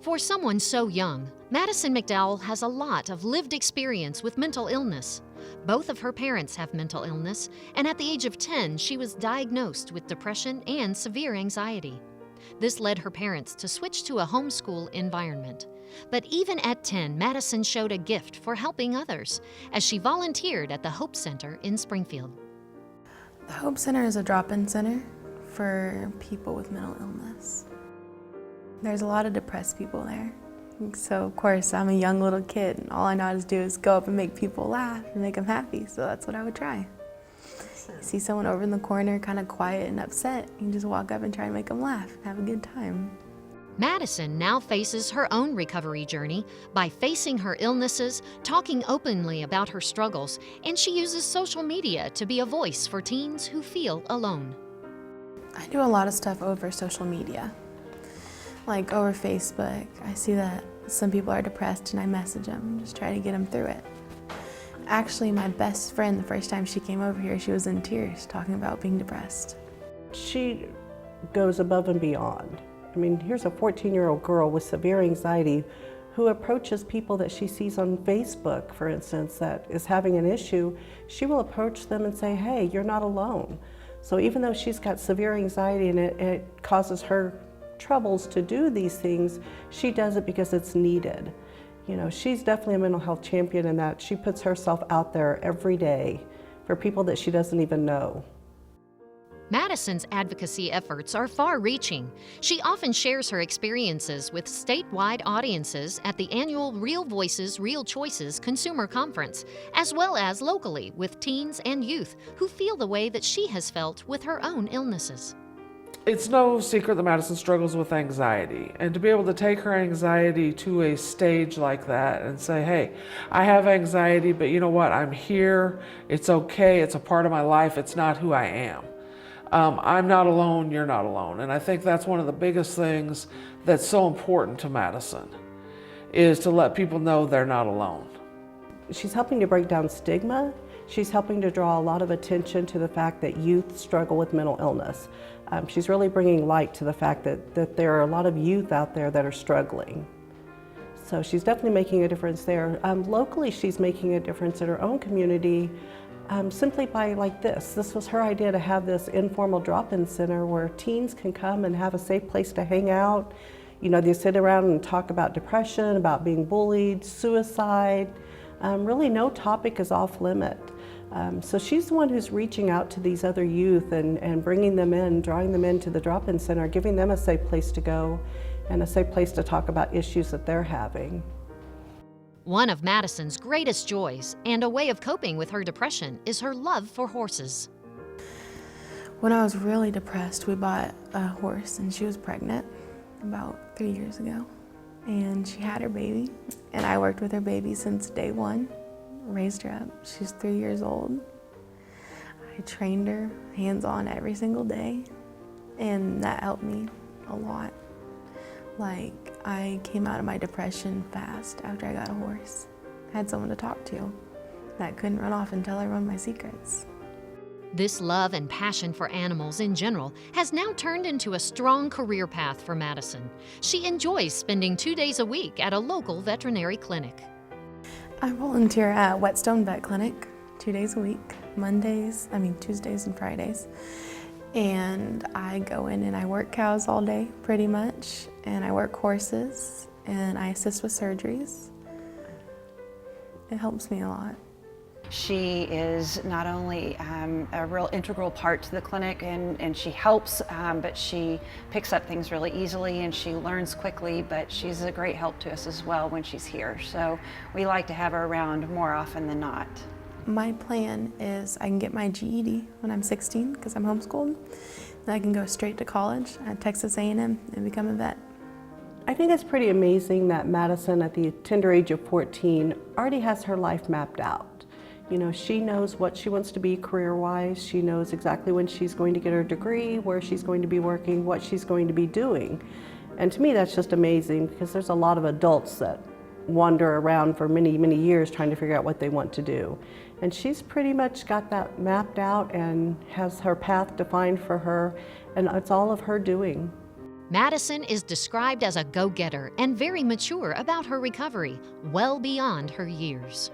For someone so young, Madison McDowell has a lot of lived experience with mental illness. Both of her parents have mental illness, and at the age of 10, she was diagnosed with depression and severe anxiety. This led her parents to switch to a homeschool environment. But even at 10, Madison showed a gift for helping others as she volunteered at the Hope Center in Springfield. The Hope Center is a drop-in center for people with mental illness. There's a lot of depressed people there. So of course, I'm a young little kid, and all I know how to do is go up and make people laugh and make them happy, so that's what I would try. You see someone over in the corner kind of quiet and upset, you just walk up and try to make them laugh and have a good time. Madison now faces her own recovery journey by facing her illnesses, talking openly about her struggles, and she uses social media to be a voice for teens who feel alone. I do a lot of stuff over social media, like over Facebook. I see that some people are depressed and I message them and just try to get them through it. Actually, my best friend, the first time she came over here, she was in tears talking about being depressed. She goes above and beyond. I mean, here's a 14-year-old girl with severe anxiety who approaches people that she sees on Facebook, for instance, that is having an issue. She will approach them and say, hey, you're not alone. So even though she's got severe anxiety and it causes her troubles to do these things, she does it because it's needed. You know, she's definitely a mental health champion in that she puts herself out there every day for people that she doesn't even know. Madison's advocacy efforts are far-reaching. She often shares her experiences with statewide audiences at the annual Real Voices, Real Choices Consumer Conference, as well as locally with teens and youth who feel the way that she has felt with her own illnesses. It's no secret that Madison struggles with anxiety, and to be able to take her anxiety to a stage like that and say, hey, I have anxiety, but you know what, I'm here, it's okay, it's a part of my life, it's not who I am. I'm not alone, you're not alone. And I think that's one of the biggest things that's so important to Madison, is to let people know they're not alone. She's helping to break down stigma. She's helping to draw a lot of attention to the fact that youth struggle with mental illness. She's really bringing light to the fact that there are a lot of youth out there that are struggling. So she's definitely making a difference there. Locally, she's making a difference in her own community simply by like this. This was her idea to have this informal drop-in center where teens can come and have a safe place to hang out. You know, they sit around and talk about depression, about being bullied, suicide. Really no topic is off limit. So she's the one who's reaching out to these other youth and bringing them in, drawing them into the drop-in center, giving them a safe place to go and a safe place to talk about issues that they're having. One of Madison's greatest joys and a way of coping with her depression is her love for horses. When I was really depressed, we bought a horse, and she was pregnant about 3 years ago. And she had her baby, and I worked with her baby since day one, raised her up. She's 3 years old. I trained her hands-on every single day, and that helped me a lot. Like, I came out of my depression fast after I got a horse. I had someone to talk to that couldn't run off and tell everyone my secrets. This love and passion for animals in general has now turned into a strong career path for Madison. She enjoys spending 2 days a week at a local veterinary clinic. I volunteer at Whetstone Vet Clinic 2 days a week, Tuesdays and Fridays. And I go in and I work cows all day, pretty much, and I work horses, and I assist with surgeries. It helps me a lot. She is not only a real integral part to the clinic, and she helps, but she picks up things really easily and she learns quickly, but she's a great help to us as well when she's here. So we like to have her around more often than not. My plan is I can get my GED when I'm 16 because I'm homeschooled, and I can go straight to college at Texas A&M and become a vet. I think it's pretty amazing that Madison, at the tender age of 14, already has her life mapped out. You know, she knows what she wants to be career-wise. She knows exactly when she's going to get her degree, where she's going to be working, what she's going to be doing. And to me, that's just amazing because there's a lot of adults that wander around for many, many years trying to figure out what they want to do. And she's pretty much got that mapped out and has her path defined for her, and it's all of her doing. Madison is described as a go-getter and very mature about her recovery, well beyond her years.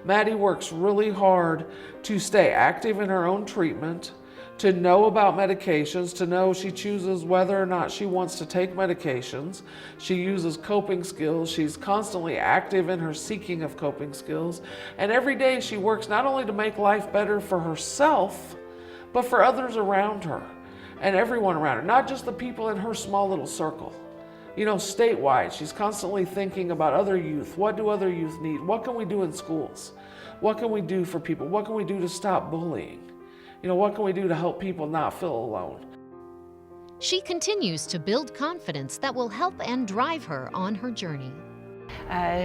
Maddie works really hard to stay active in her own treatment, to know about medications, to know she chooses whether or not she wants to take medications. She uses coping skills. She's constantly active in her seeking of coping skills. And every day she works not only to make life better for herself, but for others around her and everyone around her, not just the people in her small little circle. You know, statewide, she's constantly thinking about other youth. What do other youth need? What can we do in schools? What can we do for people? What can we do to stop bullying? You know, what can we do to help people not feel alone? She continues to build confidence that will help and drive her on her journey.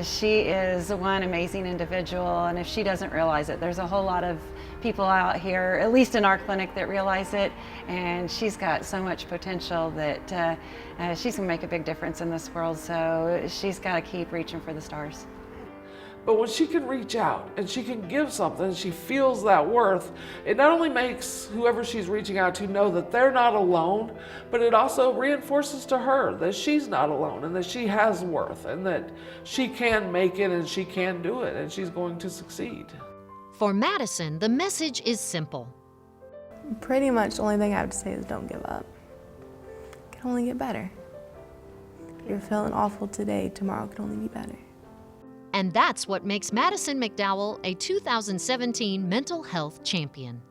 She is one amazing individual, and if she doesn't realize it, there's a whole lot of people out here, at least in our clinic, that realize it, and she's got so much potential that she's going to make a big difference in this world, so she's got to keep reaching for the stars. But when she can reach out and she can give something, she feels that worth, it not only makes whoever she's reaching out to know that they're not alone, but it also reinforces to her that she's not alone and that she has worth and that she can make it and she can do it and she's going to succeed. For Madison, the message is simple. Pretty much the only thing I have to say is don't give up. It can only get better. If you're feeling awful today, tomorrow can only be better. And that's what makes Madison McDowell a 2017 mental health champion.